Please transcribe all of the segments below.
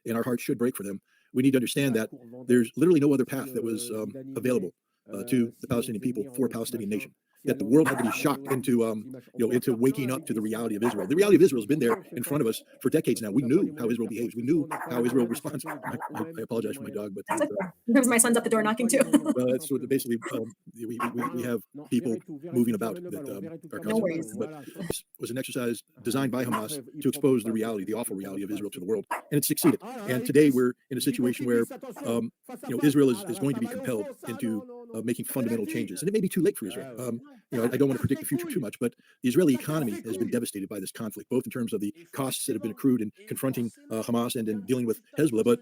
and our hearts should break for them, we need to understand that there's literally no other path that was available to the Palestinian people for a Palestinian nation. Yet the world had to be shocked into waking up to the reality of Israel. The reality of Israel has been there in front of us for decades now. We knew how Israel behaves. We knew how Israel responds. I apologize for my dog, but That's okay. Sometimes my son's at the door knocking too. well, that's what basically we have people moving about that are No constantly. worries. But this was an exercise designed by Hamas to expose the reality, the awful reality of Israel to the world, and it succeeded. And today we're in a situation where Israel is going to be compelled into making fundamental changes, and it may be too late for Israel. I don't want to predict the future too much, but the Israeli economy has been devastated by this conflict, both in terms of the costs that have been accrued in confronting Hamas and in dealing with Hezbollah, but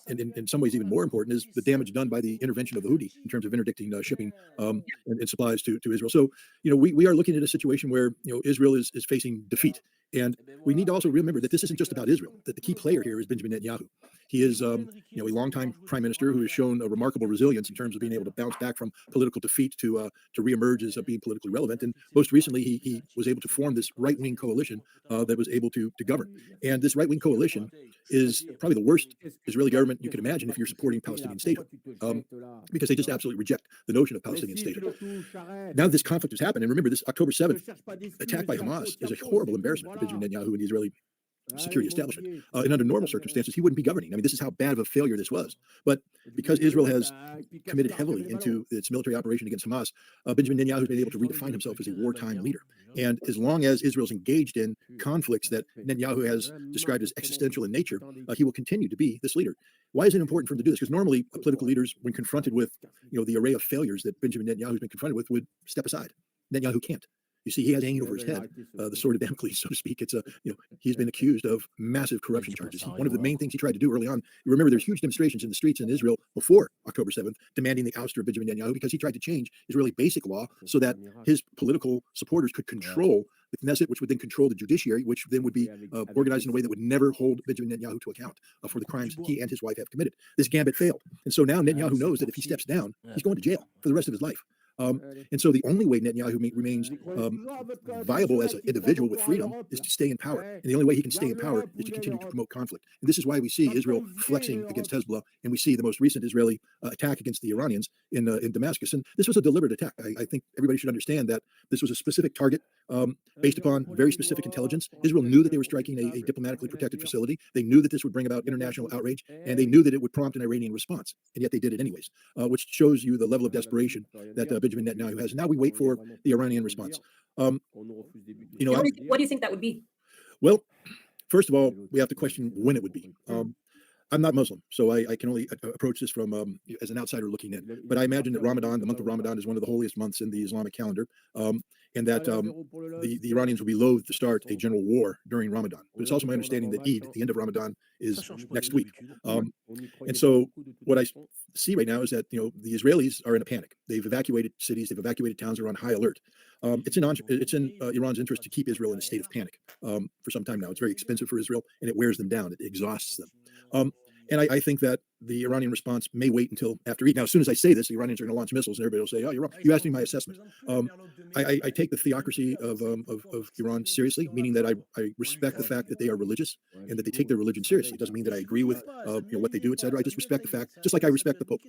in some ways even more important is the damage done by the intervention of the Houthi in terms of interdicting shipping and supplies to Israel. So, we are looking at a situation where Israel is facing defeat. And we need to also remember that this isn't just about Israel, that the key player here is Benjamin Netanyahu. He is a longtime prime minister who has shown a remarkable resilience in terms of being able to bounce back from political defeat to reemerge as being politically relevant. And most recently, he was able to form this right-wing coalition that was able to govern. And this right-wing coalition is probably the worst Israeli government you can imagine if you're supporting Palestinian statehood, because they just absolutely reject the notion of Palestinian statehood. Now this conflict has happened, and remember, this October 7th attack by Hamas is a horrible embarrassment for Benjamin Netanyahu and the Israeli security establishment. And under normal circumstances, he wouldn't be governing. I mean, this is how bad of a failure this was. But because Israel has committed heavily into its military operation against Hamas, Benjamin Netanyahu has been able to redefine himself as a wartime leader. And as long as Israel's engaged in conflicts that Netanyahu has described as existential in nature, he will continue to be this leader. Why is it important for him to do this? Because normally political leaders, when confronted with the array of failures that Benjamin Netanyahu has been confronted with, would step aside. Netanyahu can't. You see, he has hanging over his head the sword of Damocles, so to speak. It's he's been accused of massive corruption charges. One of the main things he tried to do early on, you remember, there's huge demonstrations in the streets in Israel before October 7th, demanding the ouster of Benjamin Netanyahu because he tried to change Israeli basic law so that his political supporters could control the Knesset, which would then control the judiciary, which then would be organized in a way that would never hold Benjamin Netanyahu to account for the crimes he and his wife have committed. This gambit failed, and so now Netanyahu knows that if he steps down, he's going to jail for the rest of his life. And so the only way Netanyahu remains viable as an individual with freedom is to stay in power. And the only way he can stay in power is to continue to promote conflict. And this is why we see Israel flexing against Hezbollah, and we see the most recent Israeli attack against the Iranians in Damascus. And this was a deliberate attack. I think everybody should understand that this was a specific target based upon very specific intelligence. Israel knew that they were striking a diplomatically protected facility. They knew that this would bring about international outrage, and they knew that it would prompt an Iranian response. And yet they did it anyways, which shows you the level of desperation that Benjamin Netanyahu has. Now we wait for the Iranian response. What do you think that would be? Well, first of all, we have to question when it would be. I'm not Muslim, so I can only approach this from as an outsider looking in. But I imagine that Ramadan, the month of Ramadan, is one of the holiest months in the Islamic calendar, and that the Iranians will be loath to start a general war during Ramadan. But it's also my understanding that Eid, the end of Ramadan, is next week. And so what I see right now is that the Israelis are in a panic. They've evacuated cities, they've evacuated towns, they're on high alert. It's in Iran's interest to keep Israel in a state of panic for some time now. It's very expensive for Israel, and it wears them down. It exhausts them. And I think that the Iranian response may wait until after Eid. Now, as soon as I say this, the Iranians are going to launch missiles, and everybody will say, "Oh, you're wrong." You asked me my assessment. I take the theocracy of Iran seriously, meaning that I respect the fact that they are religious and that they take their religion seriously. It doesn't mean that I agree with what they do, etc. I just respect the fact, just like I respect the Pope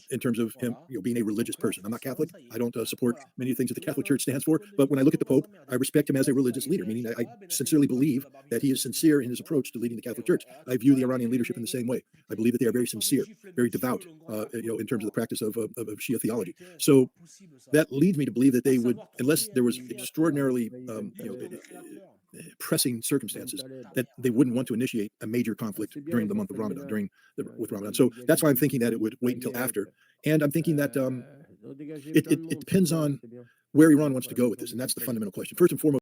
in terms of him being a religious person. I'm not Catholic. I don't support many of the things that the Catholic Church stands for. But when I look at the Pope, I respect him as a religious leader, meaning I sincerely believe that he is sincere in his approach to leading the Catholic Church. I view the Iranian leadership in the same way. I believe that they are very sincere, very devout, in terms of the practice of Shia theology. So that leads me to believe that they would, unless there was extraordinarily, pressing circumstances, that they wouldn't want to initiate a major conflict during the month of Ramadan, with Ramadan. So that's why I'm thinking that it would wait until after. And I'm thinking that it depends on where Iran wants to go with this, and that's the fundamental question. First and foremost,